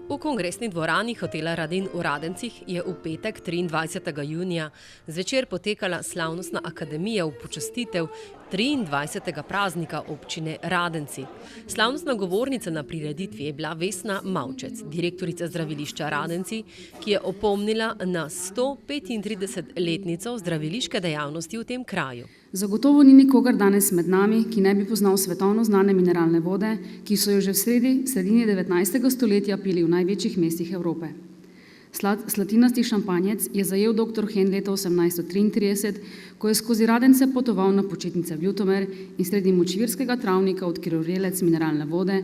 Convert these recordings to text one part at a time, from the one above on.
V kongresni dvorani hotela Radin v Radencih je v petek 23. junija zvečer potekala slavnostna akademija v počastitev 23. praznika občine Radenci. Slavnostna govornica na prireditvi je bila Vesna Mavčec, direktorica zdravilišča Radenci, ki je opomnila na 135-letnico zdraviliške dejavnosti v tem kraju. Zagotovo ni nikogar danes med nami, ki ne bi poznal svetovno znane mineralne vode, ki so jo že v sredini 19. stoletja pili v največjih mestih Evrope. Slatinasti šampanjec je zajel dr. Hen leta 1833, ko je skozi Radence potoval na počitnice v Ljutomer in sredi močvirskega travnika odkril vrelec mineralne vode,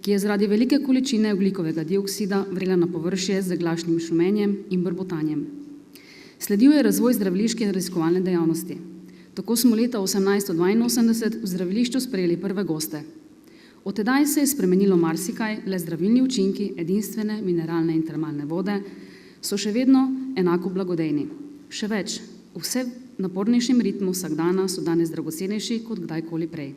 ki je zaradi velike količine ogljikovega dioksida vrela na površje z glasnim šumenjem in brbotanjem. Sledil je razvoj zdraviliške in raziskovalne dejavnosti. Tako smo leta 1882 v zdravilišču sprejeli prve goste. Od tedaj se je spremenilo marsikaj, le zdravilni učinki edinstvene mineralne in termalne vode so še vedno enako blagodejni. Še več, v vse napornejšem ritmu vsakdana so danes dragocenejši kot kdajkoli prej.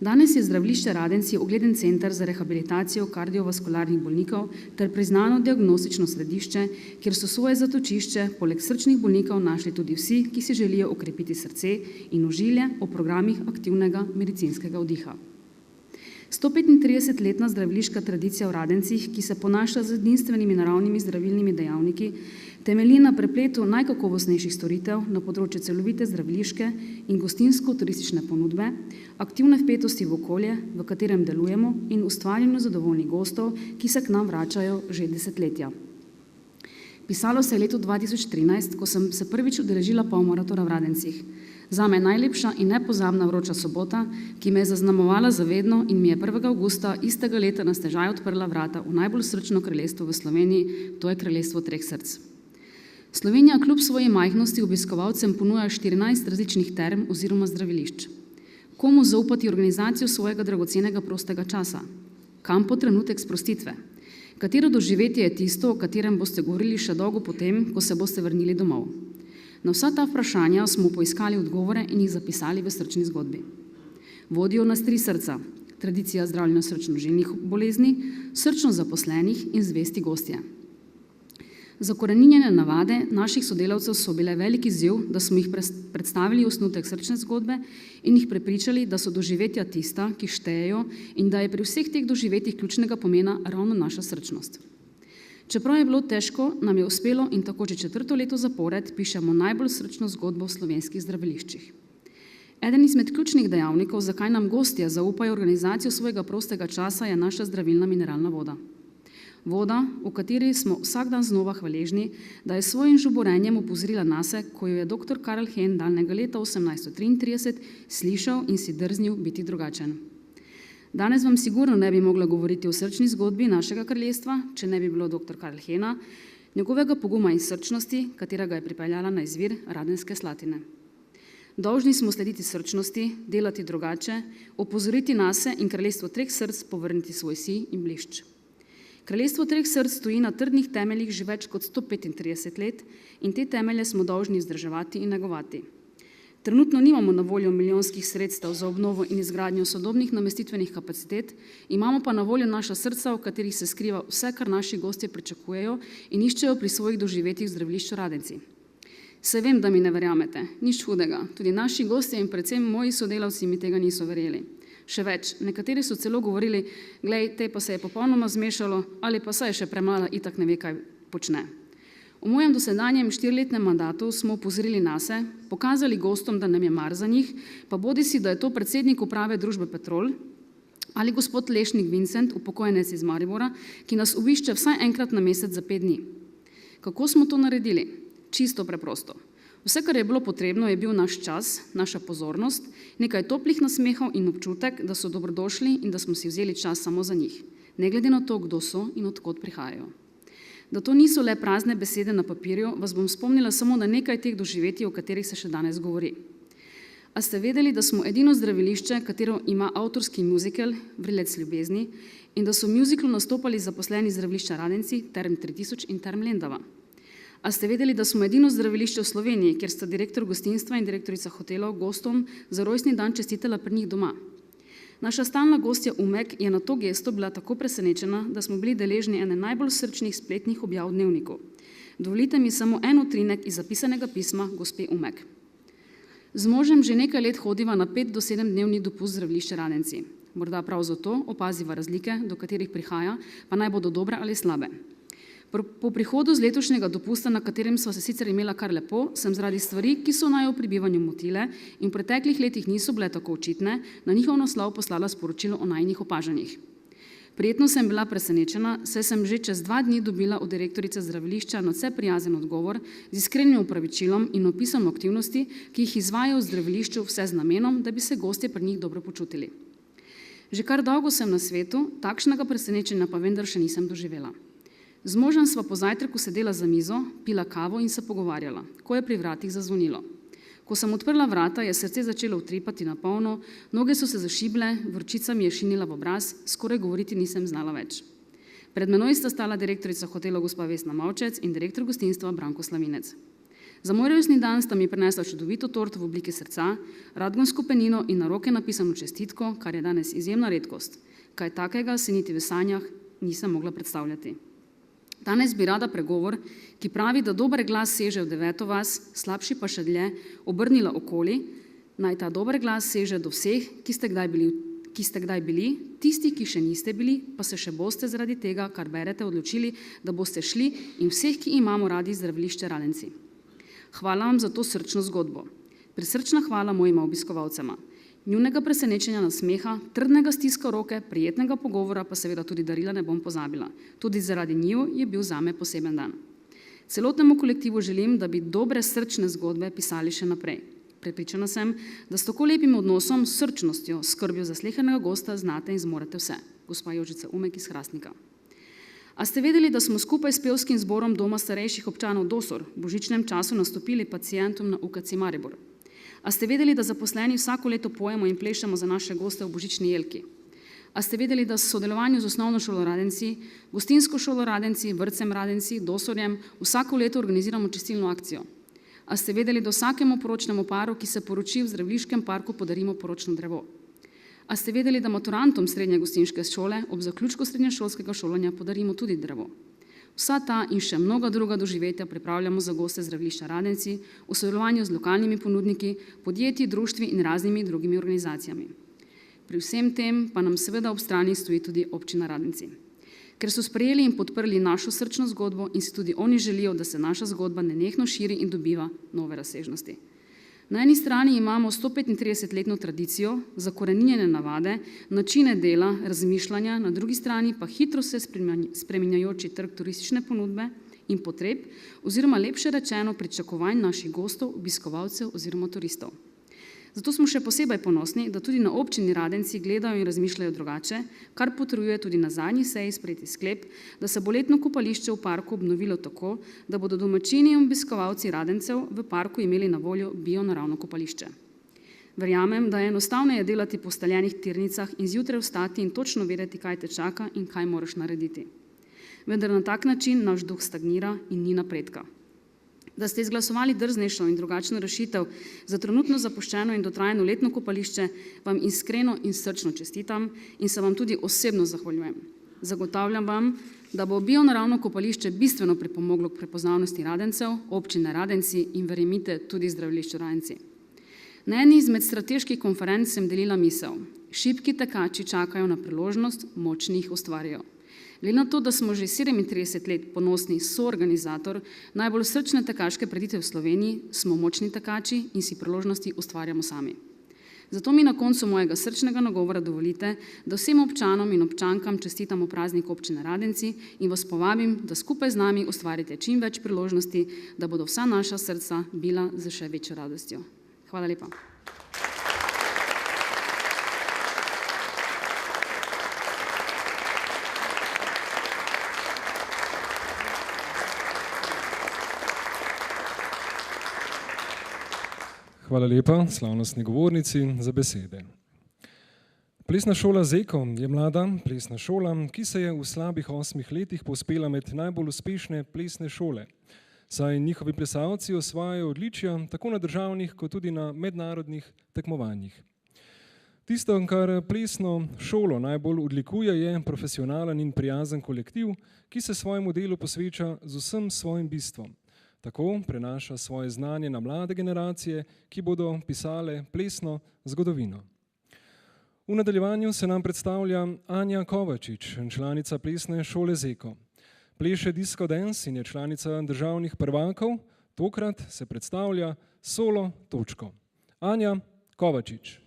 Danes je zdravilišče Radenci ugleden center za rehabilitacijo kardiovaskularnih bolnikov ter priznano diagnostično središče, kjer so svoje zatočišče poleg srčnih bolnikov našli tudi vsi, ki si želijo okrepiti srce in ožilje o programih aktivnega medicinskega vdiha. 135-letna zdraviliška tradicija v Radencih, ki se ponaša z edinstvenimi naravnimi zdravilnimi dejavniki, temelji na prepletu najkakovostnejših storitev na področju celovite zdraviliške in gostinsko-turistične ponudbe, aktivne vpetosti v okolje, v katerem delujemo, in ustvarjanju zadovoljnih gostov, ki se k nam vračajo že desetletja. Pisalo se je leto 2013, ko sem se prvič udeležila polmaratona v Radencih. Zame najlepša in nepozabna vroča sobota, ki me je zaznamovala zavedno in mi je 1. avgusta istega leta na stežaj odprla vrata v najbolj srčno kraljestvo v Sloveniji, to je kraljestvo treh src. Slovenija kljub svoji majhnosti obiskovalcem ponuja 14 različnih term oziroma zdravilišč. Komu zaupati organizacijo svojega dragocenega prostega časa? Kam po trenutek sprostitve? Katero doživetje je tisto, o katerem boste govorili še dolgo potem, ko se boste vrnili domov? Na vsa ta vprašanja smo poiskali odgovore in jih zapisali v srčni zgodbi. Vodijo nas tri srca, tradicija zdravljenja srčno-žilnih bolezni, srčno zaposlenih in zvesti gostje. Zakoreninjene navade naših sodelavcev so bile velik izziv, da smo jih predstavili osnutek srčne zgodbe in jih prepričali, da so doživetja tista, ki štejejo in da je pri vseh teh doživetjih ključnega pomena ravno naša srčnost. Čeprav je bilo težko, nam je uspelo in tako že 4. leto zapored pišemo najbolj srčno zgodbo v slovenskih zdraviliščih. Eden izmed ključnih dejavnikov, zakaj nam gostje zaupajo organizacijo svojega prostega časa, je naša zdravilna mineralna voda. Voda, v kateri smo vsak dan znova hvaležni, da je svojim žuborenjem opozorila nase, ko jo je dr. Karl Hen daljnega leta 1833 slišal in si drznil biti drugačen. Danes vam sigurno ne bi mogla govoriti o srčni zgodbi našega kraljestva, če ne bi bilo dr. Karl Hena, njegovega poguma in srčnosti, katera ga je pripeljala na izvir Radenske Slatine. Dolžni smo slediti srčnosti, delati drugače, opozoriti nase in kraljestvo treh src povrniti svoj sij in blišč. Kraljestvo treh src stoji na trdnih temeljih že več kot 135 let in te temelje smo dolžni vzdrževati in negovati. Trenutno nimamo na voljo milijonskih sredstev za obnovo in izgradnjo sodobnih namestitvenih kapacitet, imamo pa na voljo naša srca, v katerih se skriva vse, kar naši gostje pričakujejo in iščejo pri svojih doživetjih v zdravilišču Radenci. Se vem, da mi ne verjamete, nič hudega, tudi naši gostje in predvsem moji sodelavci mi tega niso verjeli. Še več, nekateri so celo govorili, glej, te pa se je popolnoma zmešalo ali pa saj je še premlada, itak ne ve, kaj počne. V mojem dosedanjem 4-letnem mandatu smo opozorili nase, pokazali gostom, da nam je mar za njih, pa bodisi, da je to predsednik uprave družbe Petrol ali gospod Lešnik Vincent, upokojenec iz Maribora, ki nas obišče vsaj enkrat na mesec za 5 dni. Kako smo to naredili? Čisto preprosto. Vse, kar je bilo potrebno, je bil naš čas, naša pozornost, nekaj toplih nasmehov in občutek, da so dobrodošli in da smo si vzeli čas samo za njih, ne glede na to, kdo so in od kod prihajajo. Da to niso le prazne besede na papirju, vas bom spomnila samo na nekaj teh doživetij, o katerih se še danes govori. A ste vedeli, da smo edino zdravilišče, katero ima avtorski mjuzikel Vrelec ljubezni in da so v mjuziklu nastopali zaposleni zdravilišča Radenci, Term 3000 in Term Lendava? A ste vedeli, da smo edino zdravilišče v Sloveniji, kjer sta direktor gostinstva in direktorica hotelov gostom za rojstni dan čestitala pri njih doma? Naša stalna gostja Umek je na to gesto bila tako presenečena, da smo bili deležni ene najbolj srčnih spletnih objav v dnevniku. Dovolite mi samo en utrinek iz zapisanega pisma gospe Umek. Z možem že nekaj let hodiva na 5 do 7 dnevni dopust zdravilišče Radenci. Morda prav zato opaziva razlike, do katerih prihaja, pa naj bodo dobre ali slabe. Po prihodu z letošnjega dopusta, na katerem sva se sicer imela kar lepo, sem zaradi stvari, ki so naju v prebivanju motile in v preteklih letih niso bile tako očitne, na njihov naslov poslala sporočilo o najinih opažanjih. Prijetno sem bila presenečena, saj sem že čez 2 dni dobila od direktorice zdravilišča nadvse prijazen odgovor z iskrenim opravičilom in opisom aktivnosti, ki jih izvajajo v zdravilišču, vse z namenom, da bi se gostje pri njih dobro počutili. Že kar dolgo sem na svetu, takšnega presenečenja pa vendar še nisem doživela. Z možem sva po zajtrku sedela za mizo, pila kavo in se pogovarjala, ko je pri vratih zazvonilo. Ko sem odprla vrata, je srce začelo utripati na polno, noge so se zašible, vročica mi je šinila v obraz, skoraj govoriti nisem znala več. Pred menoj sta stala direktorica hotela gospa Vesna Mavčec in direktor gostinstva Branko Slavinec. Za moj rojstni dan sta mi prinesla čudovito torto v obliki srca, radgonsko penino in na roke napisano čestitko, kar je danes izjemna redkost. Kaj takega si niti v sanjah nisem mogla predstavljati. Danes bi rada pregovor, ki pravi, da dober glas seže v 9. vas, slabši pa še dlje, obrnila okoli, naj ta dober glas seže do vseh, ki ste kdaj bili, tisti, ki še niste bili, pa se še boste zaradi tega, kar berete, odločili, da boste šli in vseh, ki imamo radi zdravilišče Radenci. Hvala vam za to srčno zgodbo. Prisrčna hvala mojima obiskovalcema. Njunega presenečenja, nasmeha, trdnega stiska roke, prijetnega pogovora pa seveda tudi darila ne bom pozabila. Tudi zaradi njiju je bil zame poseben dan. Celotnemu kolektivu želim, da bi dobre srčne zgodbe pisali še naprej. Prepričana sem, da s tako lepim odnosom, srčnostjo, skrbjo za slehernega gosta znate in zmorete vse. Gospa Jožica Umek iz Hrastnika. A ste vedeli, da smo skupaj s pevskim zborom Doma starejših občanov Dosor v božičnem času nastopili pacientom na UKC Maribor? A ste vedeli, da zaposleni vsako leto pojemo in plešemo za naše goste v božični jelki? A ste vedeli, da v sodelovanju z osnovno šolo Radenci, gostinsko šolo Radenci, vrtcem Radenci, Dosorjem vsako leto organiziramo čistilno akcijo? A ste vedeli, da vsakemu poročnemu paru, ki se poroči v zdraviliškem parku, podarimo poročno drevo? A ste vedeli, da maturantom srednje gostinške šole ob zaključku srednješolskega šolanja podarimo tudi drevo? Vsa ta in še mnoga druga doživetja pripravljamo za goste zdravilišča Radenci v sodelovanju z lokalnimi ponudniki, podjetji, društvi in raznimi drugimi organizacijami. Pri vsem tem pa nam seveda ob strani stoji tudi občina Radenci. Ker so sprejeli in podprli našo srčno zgodbo in si tudi oni želijo, da se naša zgodba nenehno širi in dobiva nove razsežnosti. Na eni strani imamo 135-letno tradicijo, zakoreninjene navade, načine dela, razmišljanja, na drugi strani pa hitro se spreminjajoči trg turistične ponudbe in potreb oziroma lepše rečeno pričakovanj naših gostov, obiskovalcev oziroma turistov. Zato smo še posebej ponosni, da tudi na občini Radenci gledajo in razmišljajo drugače, kar potrjuje tudi na zadnji seji sprejeti sklep, da se bo letno kopališče v parku obnovilo tako, da bodo domačini in obiskovalci Radencev v parku imeli na voljo bionaravno kopališče. Verjamem, da je enostavneje delati po ustaljenih tirnicah in zjutraj vstati in točno vedeti, kaj te čaka in kaj moraš narediti. Vendar na tak način naš duh stagnira in ni napredka. Da ste izglasovali drznejšo in drugačno rešitev za trenutno zapuščeno in dotrajano letno kopališče, vam iskreno in srčno čestitam in se vam tudi osebno zahvaljujem. Zagotavljam vam, da bo bionaravno kopališče bistveno pripomoglo k prepoznavnosti Radencev, občine Radenci in verjemite tudi zdravilišču Radenci. Na eni izmed strateških konferenc sem delila misel. Šibki tekači čakajo na priložnost, močni jih ustvarjajo. Glede na to, da smo že 37 let ponosni soorganizator najbolj srčne tekaške prireditve v Sloveniji, smo močni tekači in si priložnosti ustvarjamo sami. Zato mi na koncu mojega srčnega nagovora dovolite, da vsem občanom in občankam čestitamo praznik občine Radenci in vas povabim, da skupaj z nami ustvarite čim več priložnosti, da bodo vsa naša srca bila z še večjo radostjo. Hvala lepa. Hvala lepa slavnostni govornici za besede. Plesna šola Zeko je mlada plesna šola, ki se je v slabih 8 letih povzpela med najbolj uspešne plesne šole, saj njihovi plesalci osvajajo odličja tako na državnih kot tudi na mednarodnih tekmovanjih. Tisto, kar plesno šolo najbolj odlikuje, je profesionalen in prijazen kolektiv, ki se svojemu delu posveča z vsem svojim bistvom. Tako prenaša svoje znanje na mlade generacije, ki bodo pisale plesno zgodovino. V nadaljevanju se nam predstavlja Anja Kovačič, članica plesne šole Zeko. Pleše disco dance in je članica državnih prvakov, tokrat se predstavlja solo točko. Anja Kovačič.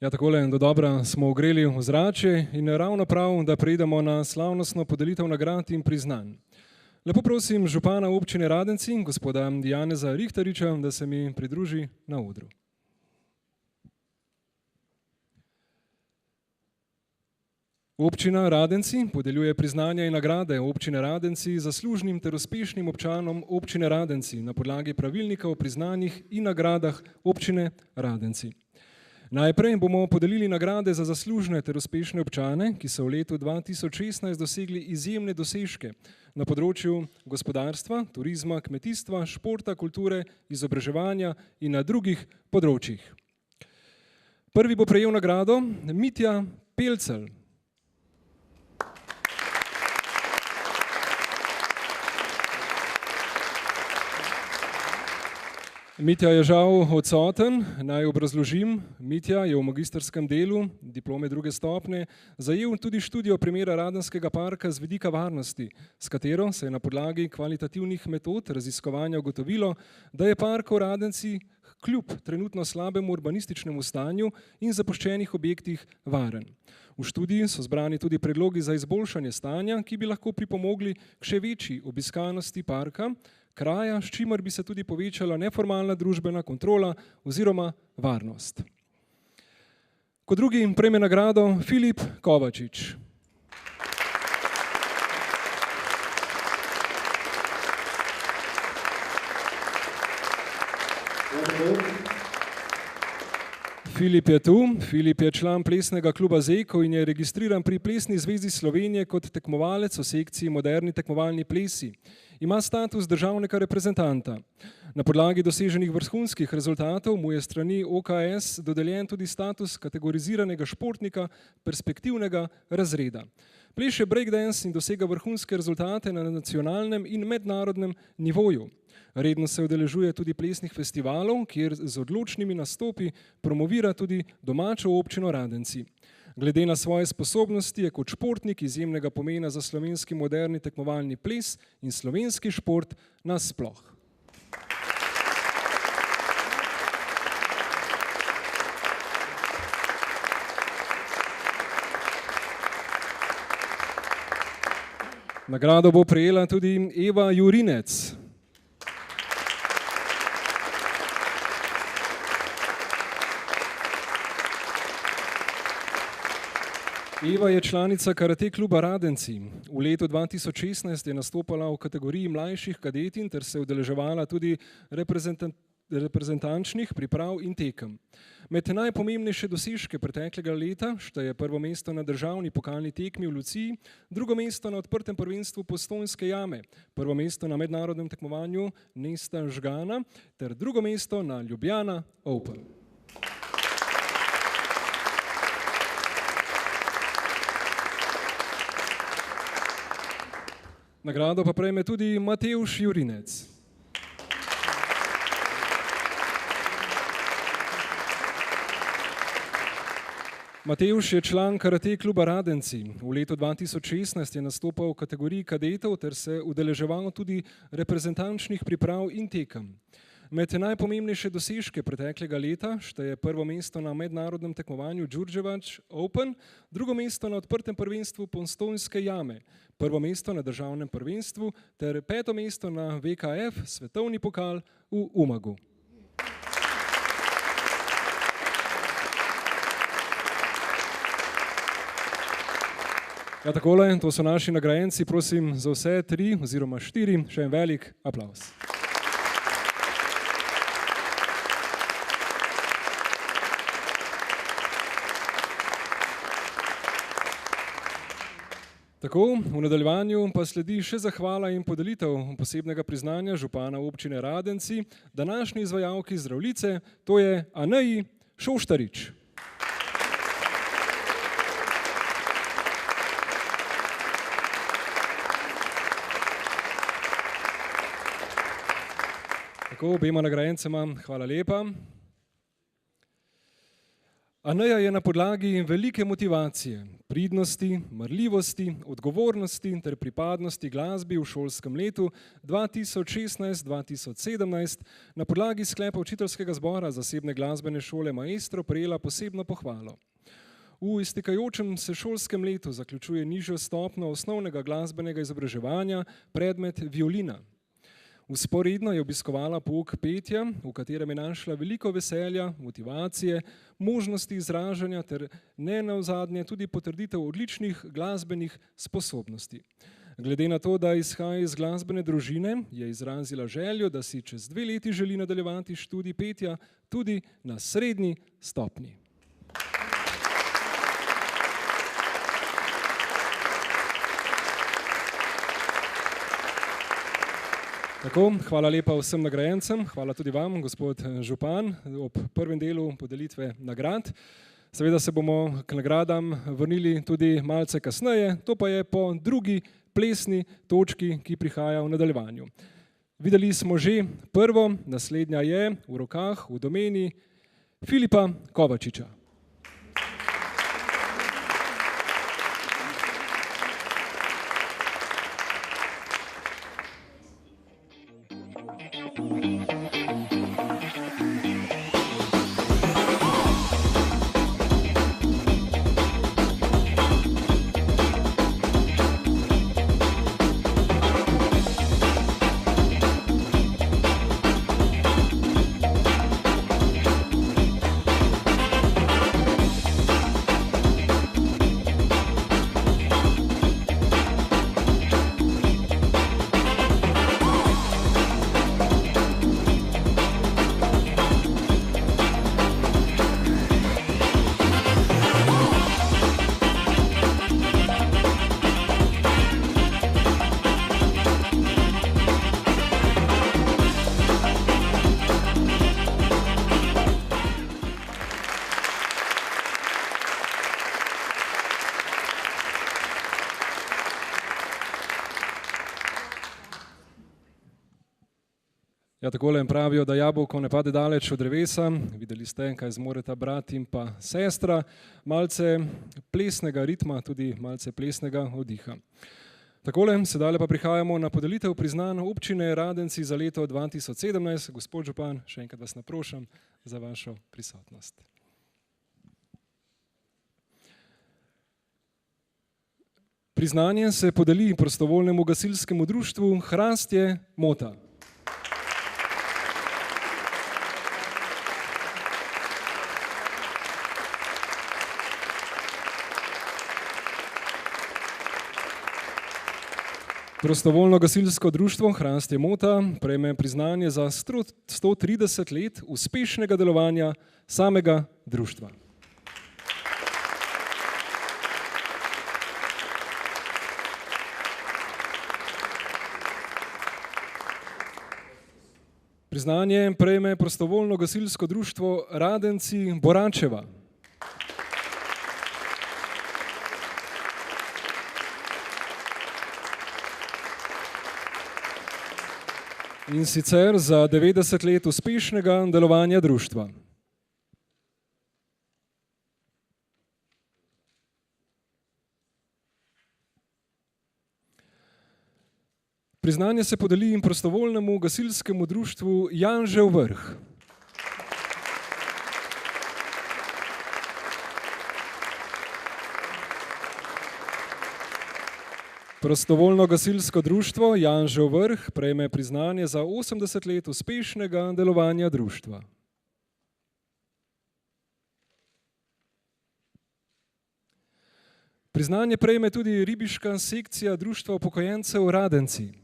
Ja, takole dodobra smo ogreli ozračje in ravno prav, da preidemo na slavnostno podelitev nagrad in priznanj. Lepo prosim župana občine Radenci, gospoda Janeza Rihtariča, da se mi pridruži na odru. Občina Radenci podeljuje priznanja in nagrade občine Radenci zaslužnim ter uspešnim občanom občine Radenci na podlagi pravilnika o priznanjih in nagradah občine Radenci. Najprej bomo podelili nagrade za zaslužne ter uspešne občane, ki so v letu 2016 dosegli izjemne dosežke na področju gospodarstva, turizma, kmetijstva, športa, kulture, izobraževanja in na drugih področjih. Prvi bo prejel nagrado Mitja Pelcelj. Mitja je žal odsoten, naj obrazložim. Mitja je v magistrskem delu diplome 2. stopnje zajel tudi študijo primera Radenskega parka z vidika varnosti, s katero se je na podlagi kvalitativnih metod raziskovanja ugotovilo, da je park v Radenci kljub trenutno slabemu urbanističnemu stanju in zapuščenih objektih varen. V študiji so zbrani tudi predlogi za izboljšanje stanja, ki bi lahko pripomogli k še večji obiskanosti parka, kraja, s čimer bi se tudi povečala neformalna družbena kontrola oziroma varnost. Kot drugi prejme nagrado Filip Kovačič. Filip je tu. Filip je član plesnega kluba Zeko in je registriran pri Plesni zvezi Slovenije kot tekmovalec v sekciji Moderni tekmovalni plesi. Ima status državnega reprezentanta. Na podlagi doseženih vrhunskih rezultatov mu je strani OKS dodeljen tudi status kategoriziranega športnika perspektivnega razreda. Pleše breakdance in dosega vrhunske rezultate na nacionalnem in mednarodnem nivoju. Redno se udeležuje tudi plesnih festivalov, kjer z odločnimi nastopi promovira tudi domačo občino Radenci. Glede na svoje sposobnosti je kot športnik izjemnega pomena za slovenski moderni tekmovalni ples in slovenski šport nasploh. Nagrado bo prejela tudi Eva Jurinec. Eva je članica karate kluba Radenci. V letu 2016 je nastopala v kategoriji mlajših kadetin ter se udeleževala tudi reprezentančnih priprav in tekem. Med najpomembnejše dosežke preteklega leta šteje prvo mesto na državni pokalni tekmi v Luciji, drugo mesto na odprtem prvenstvu Postojnske jame, prvo mesto na mednarodnem tekmovanju Nesta Žgana ter drugo mesto na Ljubljana Open. Nagrado pa prejme tudi Matevž Jurinec. Matevž je član karate kluba Radenci. V letu 2016 je nastopal v kategoriji kadetov ter se udeleževal tudi reprezentančnih priprav in tekem. Med najpomembnejše dosežke preteklega leta šteje prvo mesto na mednarodnem tekmovanju Đurđevac Open, drugo mesto na odprtem prvenstvu Postojnske jame, prvo mesto na državnem prvenstvu ter peto mesto na VKF svetovni pokal v Umagu. Ja, takole, to so naši nagrajenci, prosim za vse 3 oziroma 4, še en velik aplavz. Tako, v nadaljevanju pa sledi še zahvala in podelitev posebnega priznanja župana občine Radenci, današnji izvajalki Zdravljice, to je Aneji Šoštarič. Tako, obema nagrajencema hvala lepa. Aneja je na podlagi velike motivacije, pridnosti, marljivosti, odgovornosti ter pripadnosti glasbi v šolskem letu 2016-2017 na podlagi sklepa učiteljskega zbora zasebne glasbene šole Maestro prejela posebno pohvalo. V iztekajočem se šolskem letu zaključuje nižjo stopnjo osnovnega glasbenega izobraževanja predmet violina. Vzporedno je obiskovala pouk petja, v katerem je našla veliko veselja, motivacije, možnosti izražanja ter nenazadnje tudi potrditev odličnih glasbenih sposobnosti. Glede na to, da izhaja iz glasbene družine, je izrazila željo, da si čez 2 leti želi nadaljevati študij petja tudi na srednji stopnji. Tako, hvala lepa vsem nagrajencem, hvala tudi vam, gospod župan, ob prvem delu podelitve nagrad. Seveda se bomo k nagradam vrnili tudi malce kasneje, to pa je po drugi plesni točki, ki prihaja v nadaljevanju. Videli smo že prvo, naslednja je v rokah, v domeni Filipa Kovačiča. Ja, takole pravijo, da jabolko ne pade daleč od drevesa. Videli ste, kaj zmoreta brat in pa sestra. Malce plesnega ritma, tudi malce plesnega oddiha. Takole, sedaj pa prihajamo na podelitev priznanj občine Radenci za leto 2017. Gospod župan, še enkrat vas naprošam za vašo prisotnost. Priznanje se podeli prostovoljnemu gasilskemu društvu Hrastje Mota. Prostovoljno gasilsko društvo Hrastje Mota prejme priznanje za 130 let uspešnega delovanja samega društva. Priznanje prejme prostovoljno gasilsko društvo Radenci Boračeva. In sicer za 90 let uspešnega delovanja društva. Priznanje se podeli prostovoljnemu gasilskemu društvu Janžev Vrh. Prostovoljno gasilsko društvo Janžev Vrh prejme priznanje za 80 let uspešnega delovanja društva. Priznanje prejme tudi ribiška sekcija društva upokojencev Radenci.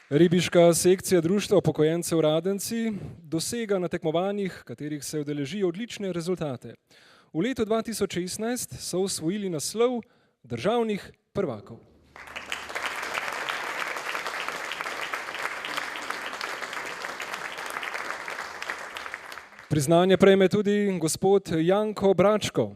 Ribiška sekcija društva upokojencev Radenci dosega na tekmovanjih, katerih se udeležijo odlične rezultate. V letu 2016 so osvojili naslov državnih prvakov. Priznanje prejme tudi gospod Janko Bračko.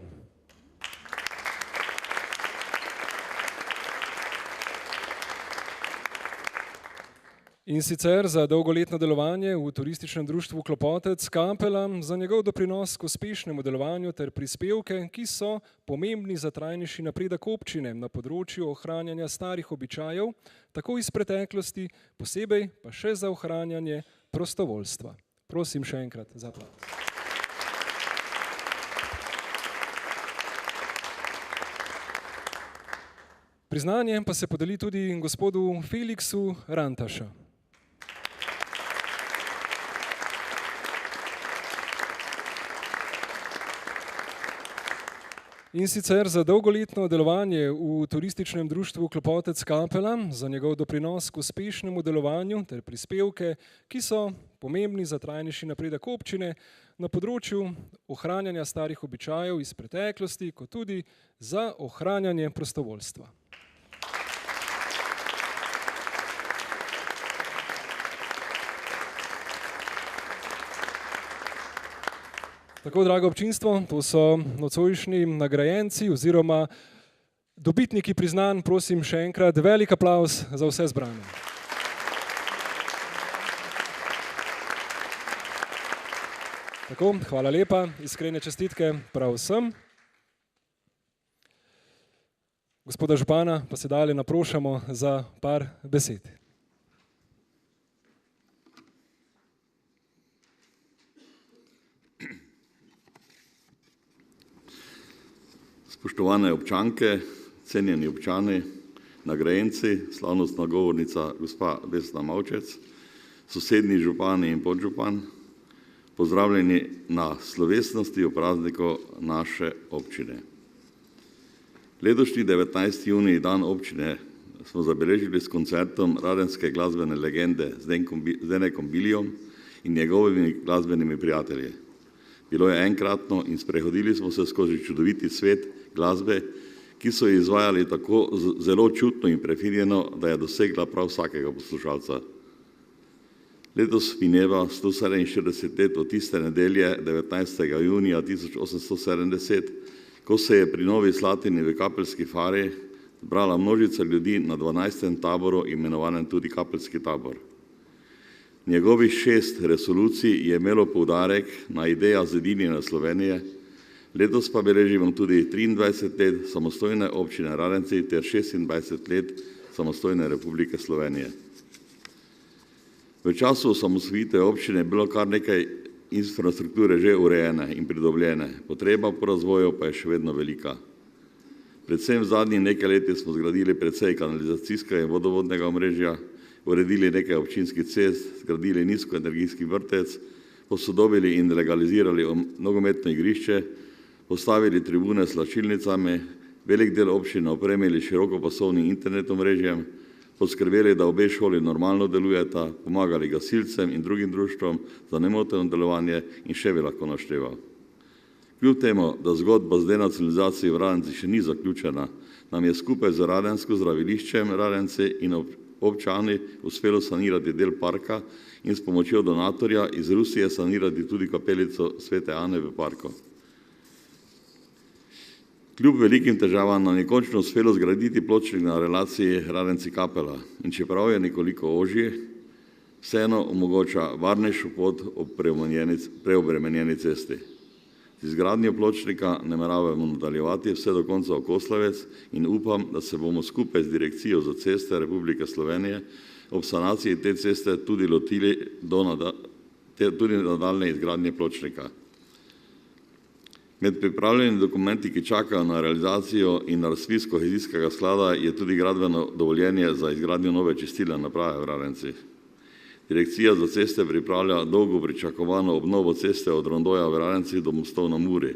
In sicer za dolgoletno delovanje v turističnem društvu Klopotec Kapela, za njegov doprinos k uspešnemu delovanju ter prispevke, ki so pomembni za trajnejši napredek občine na področju ohranjanja starih običajev, tako iz preteklosti, posebej pa še za ohranjanje prostovoljstva. Prosim še enkrat za aplavz. Priznanje pa se podeli tudi gospodu Feliksu Rantaša. In sicer za dolgoletno delovanje v turističnem društvu Klopotec Kapela, za njegov doprinos k uspešnemu delovanju ter prispevke, ki so pomembni za trajnejši napredek občine na področju ohranjanja starih običajev iz preteklosti, kot tudi za ohranjanje prostovoljstva. Tako, drago občinstvo, to so nocojšnji nagrajenci oziroma dobitniki priznanj. Prosim še enkrat velik aplavz za vse zbrane. Tako, hvala lepa, iskrene čestitke prav vsem. Gospoda župana pa se dalje naprošamo za par besed. Spoštovane občanke, cenjeni občani, nagrajenci, slavnostna govornica gospa Vesna Mavčec, sosednji župani in podžupan, pozdravljeni na slovesnosti o prazniku naše občine. Letošnji 19. junij, dan občine, smo zabeležili s koncertom radenske glasbene legende Zdenekom Bilijom in njegovimi glasbenimi prijatelji. Bilo je enkratno in sprehodili smo se skozi čudoviti svet glasbe, ki so jo izvajali tako zelo čutno in prefinjeno, da je dosegla prav vsakega poslušalca. Letos mineva 147 let od tiste nedelje 19. junija 1870, ko se je pri Novi Slatini v Kapelski fari zbrala množica ljudi na 12. taboru, imenovanem tudi Kapelski tabor. Njegovih 6 resolucij je imelo poudarek na ideja zedinjenja Slovenije, letos pa beležimo tudi 23 let samostojne občine Radenci ter 26 let samostojne Republike Slovenije. V času osamosvojitve občine je bilo kar nekaj infrastrukture že urejene in pridobljene, potreba po razvoju pa je še vedno velika. Predvsem v zadnjih nekaj letih smo zgradili precej kanalizacijskega in vodovodnega omrežja, uredili nekaj občinskih cest, zgradili nizkoenergijski vrtec, posodobili in legalizirali nogometno igrišče, postavili tribune s slačilnicami, velik del občine opremili širokopasovnim internet omrežjem, poskrbeli, da obe šoli normalno delujeta, pomagali gasilcem in drugim društvom za nemoteno delovanje in še bi lahko našteval. Kljub temu, da zgodba z denacionalizacijo v Radenci še ni zaključena, nam je skupaj z Radensko zdraviliščem Radenci in občani uspelo sanirati del parka in s pomočjo donatorja iz Rusije sanirati tudi kapelico Svete Ane v parku. Kljub velikim težavam nam je končno uspelo zgraditi pločnik na relaciji Radenci-Kapela in čeprav je nekoliko ožji, vseeno omogoča varnejšo pot ob preobremenjeni cesti. Z izgradnjo pločnika nameravamo nadaljevati vse do konca Okoslavec in upam, da se bomo skupaj z Direkcijo za ceste Republike Slovenije ob sanaciji te ceste tudi lotili tudi nadaljne izgradnje pločnika. Med pripravljenimi dokumenti, ki čakajo na realizacijo in na razpis kohezijskega sklada, je tudi gradbeno dovoljenje za izgradnjo nove čistilne naprave v Radencih. Direkcija za ceste pripravlja dolgo pričakovano obnovo ceste od Rondoja v Radencih do mostov na Muri,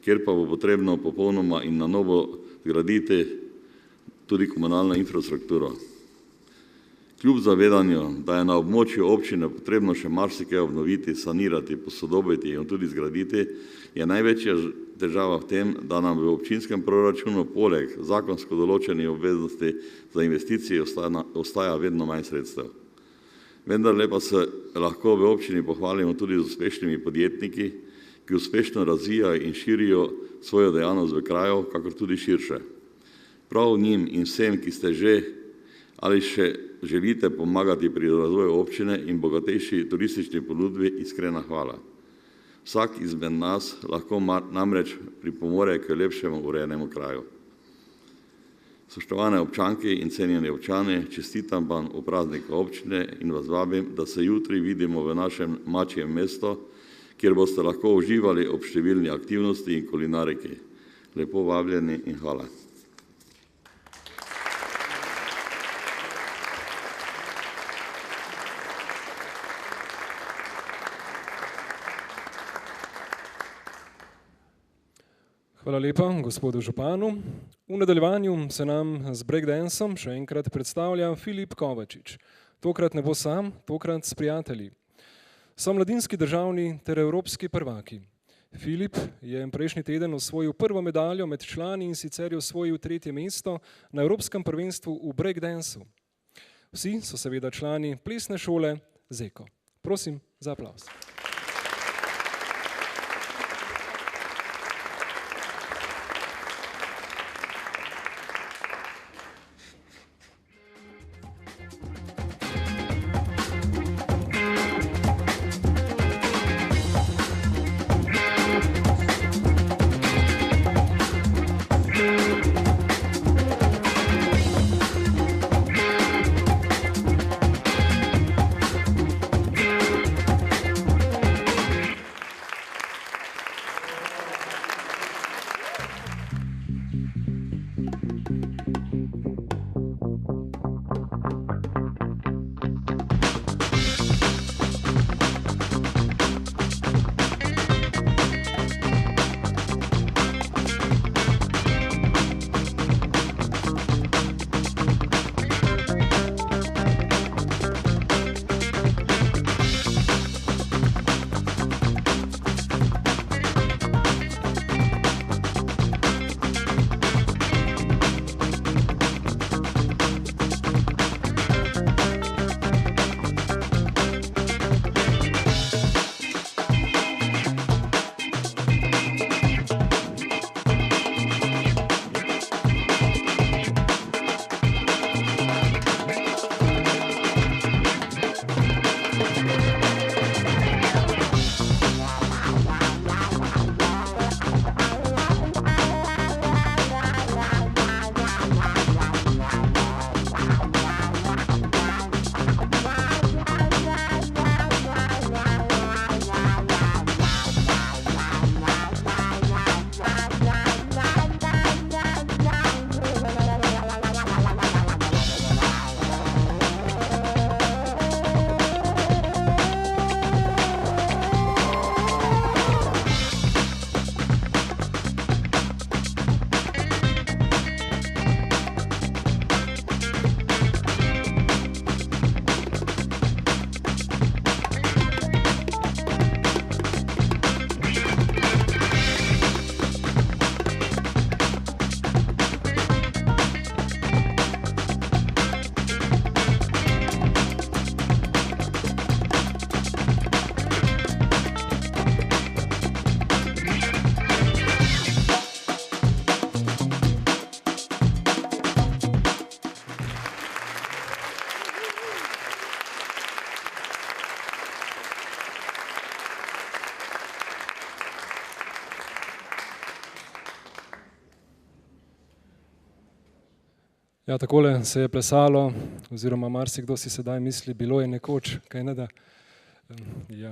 kjer pa bo potrebno popolnoma in na novo zgraditi tudi komunalno infrastrukturo. Kljub zavedanju, da je na območju občine potrebno še marsikaj obnoviti, sanirati, posodobiti in tudi zgraditi, je največja težava v tem, da nam v občinskem proračunu poleg zakonsko določenih obveznosti za investicije ostaja vedno manj sredstev. Vendarle pa se lahko v občini pohvalimo tudi z uspešnimi podjetniki, ki uspešno razvijajo in širijo svojo dejavnost v kraju, kakor tudi širše. Prav njim in vsem, ki ste že ali še želite pomagati pri razvoju občine in bogatejši turistični ponudbi, iskrena hvala. Vsak izmed nas lahko namreč pripomore k lepšemu urejenemu kraju. Spoštovane občanke in cenjeni občani, čestitam vam v prazniku občine in vas vabim, da se jutri vidimo v našem mačjem mestu, kjer boste lahko uživali ob številni aktivnosti in kulinariki. Lepo vabljeni in hvala. Hvala lepa gospodu županu. V nadaljevanju se nam z breakdanceom še enkrat predstavlja Filip Kovačič. Tokrat ne bo sam, tokrat s prijatelji. So mladinski državni ter evropski prvaki. Filip je prejšnji teden osvojil prvo medaljo med člani in sicer je osvojil 3. mesto na Evropskem prvenstvu v breakdanceu. Vsi so seveda člani plesne šole Zeko. Prosim za aplavz. Ja, takole se je plesalo, oziroma marsikdo si sedaj misli, bilo je nekoč, kaj ne da. Ja.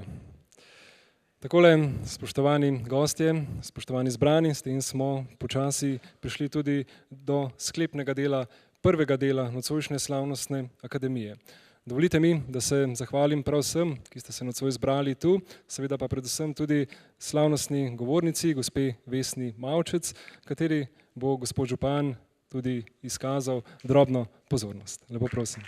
Takole, spoštovani gostje, spoštovani zbrani, s tem smo počasi prišli tudi do sklepnega dela, prvega dela nocojšnje slavnostne akademije. Dovolite mi, da se zahvalim prav vsem, ki ste se nocoj zbrali tu, seveda pa predvsem tudi slavnostni govornici, gospe Vesni Mavčec, kateri bo gospod župan tudi izkazal drobno pozornost. Lepo prosim.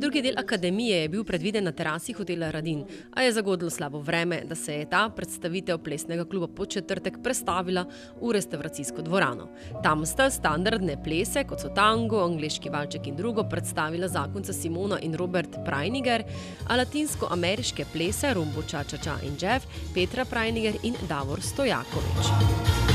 Drugi del akademije je bil predviden na terasi hotela Radin, a je zagodlo slabo vreme, da se je ta predstavitev plesnega kluba Podčetrtek prestavila v restavracijsko dvorano. Tam sta standardne plese, kot so tango, angleški valček in drugo, predstavila zakonca Simona in Robert Prajniger, a latinsko-ameriške plese Rumbo Ča Ča Ča in Jeff, Petra Prajniger in Davor Stojakovič.